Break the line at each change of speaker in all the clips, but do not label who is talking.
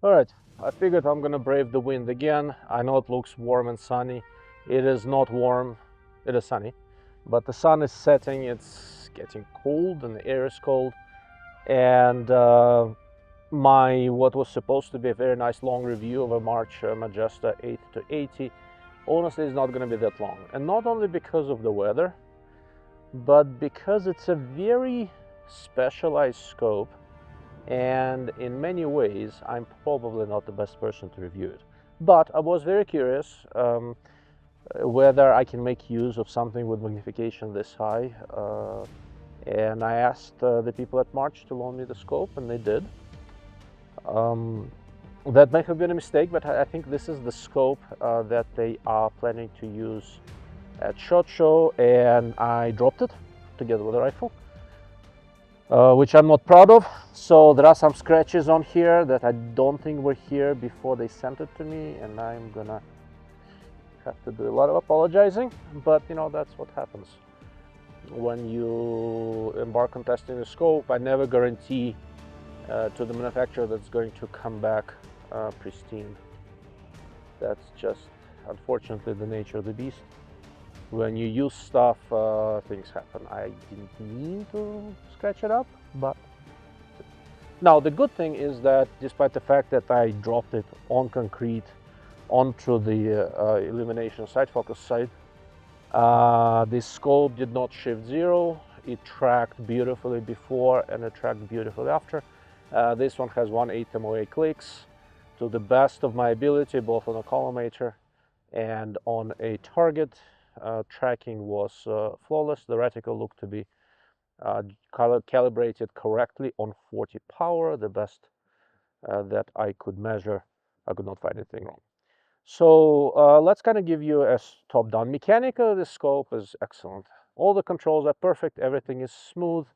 Alright, I figured I'm gonna brave the wind again. I know it looks warm and sunny. It is not warm, it is sunny. But the sun is setting, it's getting cold and the air is cold. And what was supposed to be a very nice long review of a March Majesta 8 to 80 honestly is not gonna be that long. And not only because of the weather, but because it's a very specialized scope. And in many ways, I'm probably not the best person to review it. But I was very curious whether I can make use of something with magnification this high. And I asked the people at March to loan me the scope, and they did. That may have been a mistake, but I think this is the scope that they are planning to use at SHOT Show, and I dropped it together with a rifle. Which I'm not proud of. So there are some scratches on here that I don't think were here before they sent it to me, and I'm gonna have to do a lot of apologizing, but you know, that's what happens when you embark on testing the scope. I never guarantee to the manufacturer that's going to come back pristine. That's just unfortunately the nature of the beast. When you use stuff, things happen. I didn't mean to scratch it up, but now the good thing is that despite the fact that I dropped it on concrete onto the illumination side focus side, this scope did not shift zero. It tracked beautifully before and it tracked beautifully after. This one has 1/8 MOA clicks to the best of my ability, both on a collimator and on a target. Tracking was flawless. The reticle looked to be calibrated correctly on 40 power, the best that I could measure. I could not find anything wrong. So let's kind of give you a top-down. Mechanically, the scope is excellent. All the controls are perfect. Everything is smooth.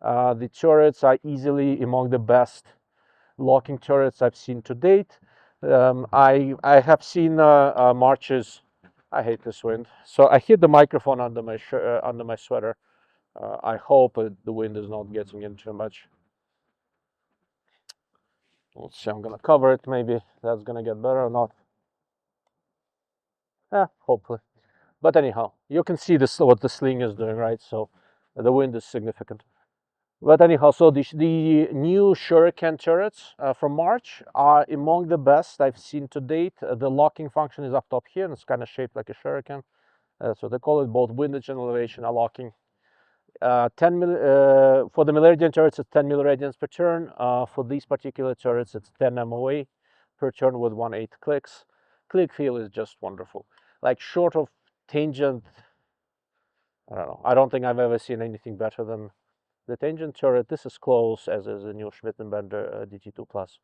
The turrets are easily among the best locking turrets I've seen to date. I have seen Marches. I hate this wind. So I hit the microphone under my sweater. I hope the wind is not getting in too much. Let's see, I'm gonna cover it. Maybe that's gonna get better or not. Hopefully. But anyhow, you can see this what the sling is doing, right? So the wind is significant. But anyhow, so the new Shuriken turrets from March are among the best I've seen to date. The locking function is up top here, and it's kind of shaped like a Shuriken. So they call it both windage and elevation are locking. For the Miliradian turrets, it's 10 milliradians per turn. For these particular turrets, it's 10 MOA per turn with 1/8 clicks. Click feel is just wonderful. Like short of tangent, I don't know. I don't think I've ever seen anything better than the tangent turret. This is close, as is the new Schmittenbender DT2 Plus,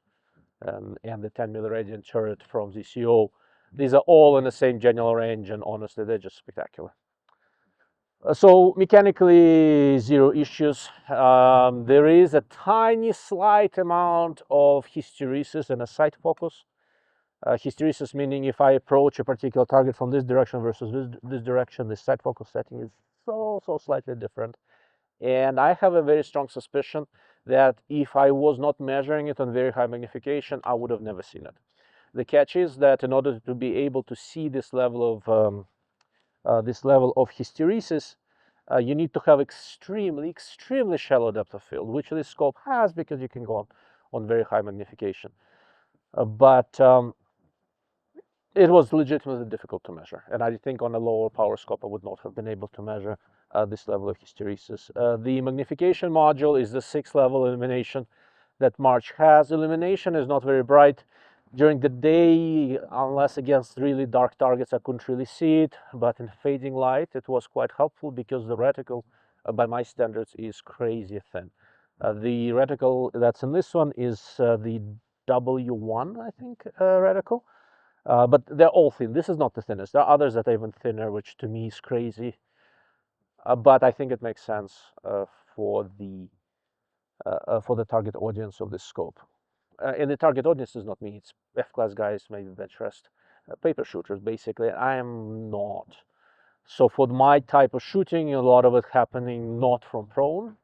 and the 10 milliradian turret from ZCO. These are all in the same general range, and honestly, they're just spectacular. So mechanically, zero issues. There is a tiny, slight amount of hysteresis and a sight focus. Hysteresis meaning if I approach a particular target from this direction versus this direction, the sight focus setting is so slightly different. And I have a very strong suspicion that if I was not measuring it on very high magnification, I would have never seen it. The catch is that in order to be able to see this level of hysteresis, you need to have extremely shallow depth of field, which this scope has because you can go on very high magnification. But it was legitimately difficult to measure, and I think on a lower power scope I would not have been able to measure this level of hysteresis. The magnification module is the 6-level illumination that March has. Illumination is not very bright. During the day, unless against really dark targets, I couldn't really see it, but in fading light, it was quite helpful because the reticle, by my standards, is crazy thin. The reticle that's in this one is the W1, I think, reticle, but they're all thin. This is not the thinnest. There are others that are even thinner, which to me is crazy, but I think it makes sense for the target audience of this scope. And the target audience is not me, it's F-class guys, maybe bench rest, paper shooters, basically. I am not. So for my type of shooting, a lot of it happening not from prone.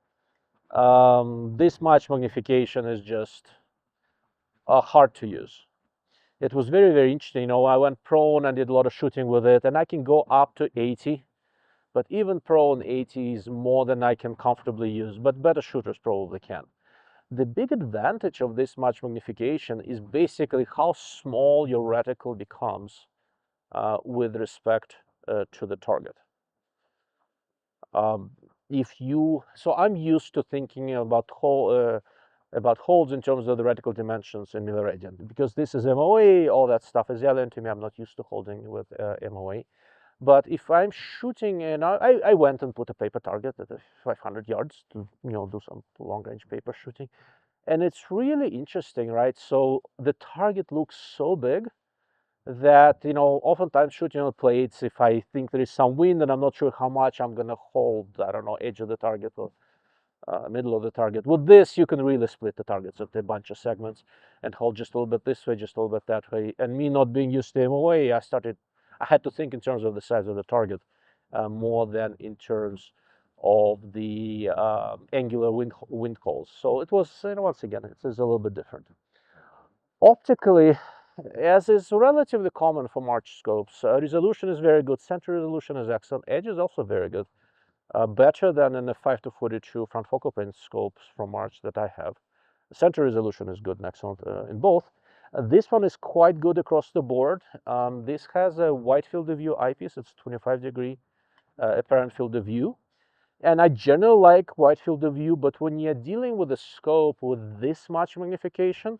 This much magnification is just hard to use. It was very, very interesting. You know, I went prone and did a lot of shooting with it, and I can go up to 80, but even prone 80 is more than I can comfortably use, but better shooters probably can. The big advantage of this much magnification is basically how small your reticle becomes with respect to the target. So I'm used to thinking about holds in terms of the reticle dimensions in milliradian, because this is MOA, all that stuff is alien to me. I'm not used to holding with MOA. But if I'm shooting, and I went and put a paper target at 500 yards to do some long range paper shooting, and it's really interesting, right? So the target looks so big that oftentimes shooting on plates, if I think there is some wind and I'm not sure how much, I'm gonna hold, I don't know, edge of the target or middle of the target. With this, you can really split the targets into a bunch of segments and hold just a little bit this way, just a little bit that way. And me not being used to MOA, I had to think in terms of the size of the target more than in terms of the angular wind calls. So it was, once again, it is a little bit different. Optically, as is relatively common for March scopes, resolution is very good. Center resolution is excellent. Edge is also very good. Better than in the 5-42 front focal plane scopes from March that I have. Center resolution is good and excellent in both. This one is quite good across the board. This has a wide field of view eyepiece. It's 25-degree apparent field of view. And I generally like wide field of view, but when you're dealing with a scope with this much magnification,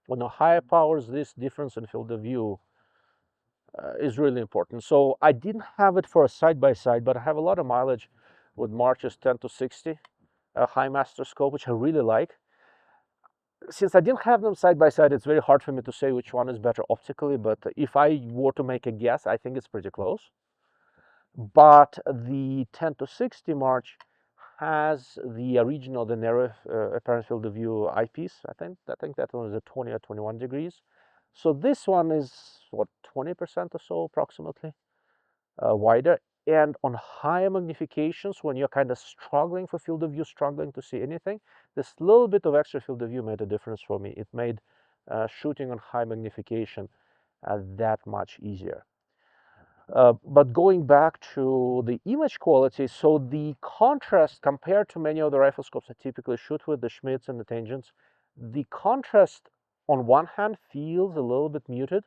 on the higher powers, this difference in field of view is really important. So I didn't have it for a side-by-side, but I have a lot of mileage with March's 10-60 high master scope, which I really like. Since I didn't have them side-by-side, it's very hard for me to say which one is better optically, but if I were to make a guess, I think it's pretty close. But the 10-60 March has the original, the narrow apparent field of view eyepiece. I think that one is at 20 or 21 degrees. So this one is what, 20% or so approximately wider. And on higher magnifications, when you're kind of struggling for field of view, struggling to see anything, this little bit of extra field of view made a difference for me. It made shooting on high magnification that much easier. But going back to the image quality, so the contrast compared to many of the rifle scopes I typically shoot with, the Schmitz and the Tangents, the contrast on one hand feels a little bit muted,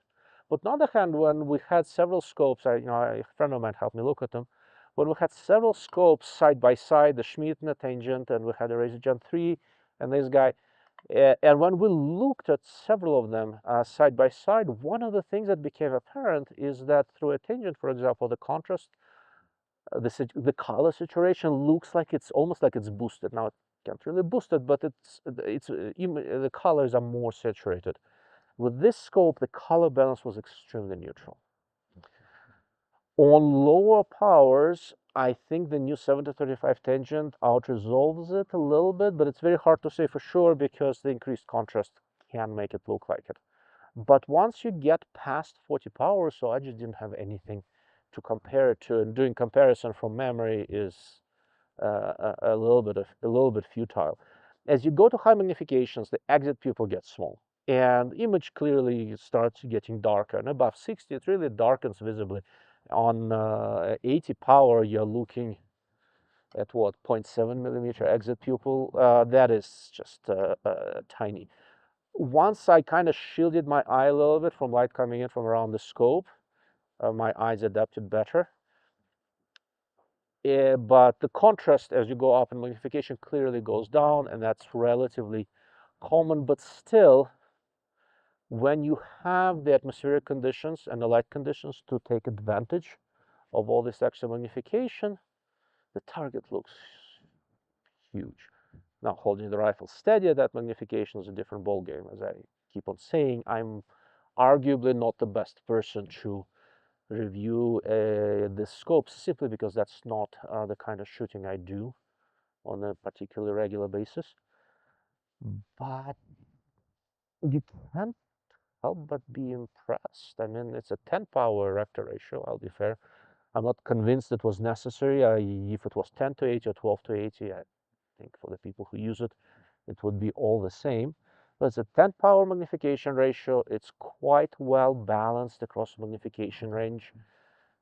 but on the other hand, when we had several scopes, a friend of mine helped me look at them, when we had several scopes side by side, the Schmidt and the Tangent, and we had a Razor Gen 3 and this guy, and when we looked at several of them side by side, one of the things that became apparent is that through a Tangent, for example, the contrast, the color saturation looks like it's almost like it's boosted. Now it can't really boost it, but the colors are more saturated. With this scope, the color balance was extremely neutral. On lower powers, I think the new 7-35 Tangent out-resolves it a little bit, but it's very hard to say for sure because the increased contrast can make it look like it. But once you get past 40 powers, so I just didn't have anything to compare it to, and doing comparison from memory is a little bit futile. As you go to high magnifications, the exit pupil gets small, and image clearly starts getting darker. And above 60, it really darkens visibly. On 80 power, you're looking at what, 0.7 millimeter exit pupil. That is just tiny. Once I kind of shielded my eye a little bit from light coming in from around the scope, my eyes adapted better. But the contrast as you go up in magnification clearly goes down, and that's relatively common. But still, when you have the atmospheric conditions and the light conditions to take advantage of all this extra magnification, the target looks huge. Now, holding the rifle steady at that magnification is a different ballgame. As I keep on saying, I'm arguably not the best person to review the scopes, simply because that's not the kind of shooting I do on a particularly regular basis. But you can't help but be impressed. I mean, it's a 10 power Raptor ratio, I'll be fair. I'm not convinced it was necessary. If it was 10-80 or 12-80, I think for the people who use it, it would be all the same. With a 10 power magnification ratio, it's quite well balanced across magnification range.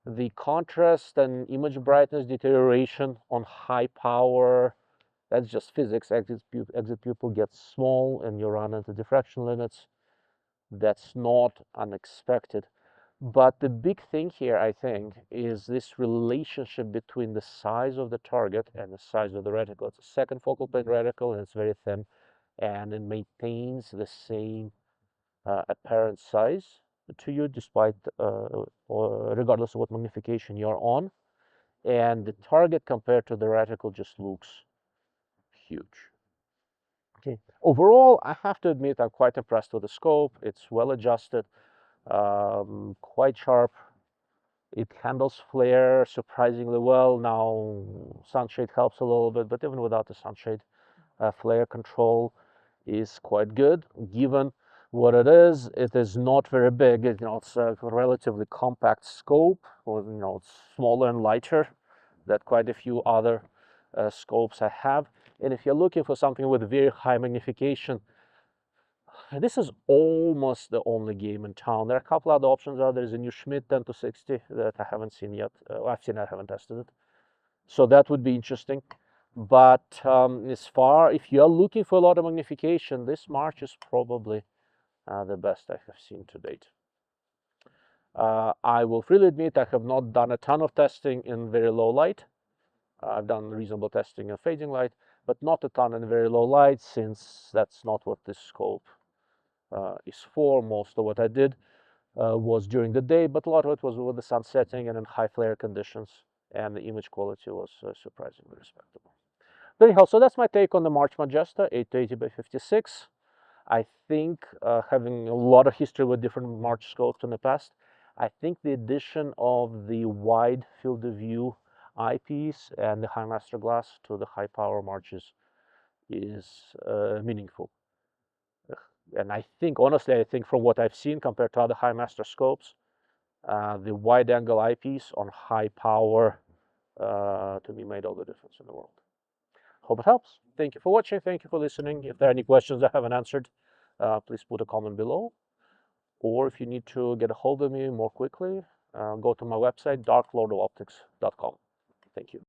The contrast and image brightness deterioration on high power, that's just physics. Exit pupil gets small and you run into diffraction limits. That's not unexpected. But the big thing here, I think, is this relationship between the size of the target and the size of the reticle. It's a second focal plane reticle and it's very thin, and it maintains the same apparent size to you despite or regardless of what magnification you're on. And the target compared to the reticle just looks huge. Okay. Overall, I have to admit I'm quite impressed with the scope. It's well adjusted, quite sharp. It handles flare surprisingly well. Now, sunshade helps a little bit, but even without the sunshade, flare control is quite good. Given what it is not very big. It's a relatively compact scope, or it's smaller and lighter than quite a few other scopes I have. And if you're looking for something with very high magnification, this is almost the only game in town. There are a couple other options out there. There's a new Schmidt 10 to 60 that I haven't seen yet. I've seen it, I haven't tested it. So that would be interesting. But if you're looking for a lot of magnification, this March is probably the best I have seen to date. I will freely admit I have not done a ton of testing in very low light. I've done reasonable testing in fading light, but not a ton in very low light, since that's not what this scope is for. Most of what I did was during the day, but a lot of it was with the sun setting and in high flare conditions, and the image quality was surprisingly respectable. But anyhow, so that's my take on the March Majesta 880 by 56. I think, having a lot of history with different March scopes in the past, I think the addition of the wide field of view eyepiece and the high master glass to the high power Marches is meaningful. And I think, honestly, I think from what I've seen compared to other high master scopes, the wide angle eyepiece on high power to me made all the difference in the world. Hope it helps. Thank you for watching. Thank you for listening. If there are any questions I haven't answered, please put a comment below. Or if you need to get a hold of me more quickly, go to my website, darklordofoptics.com. Thank you.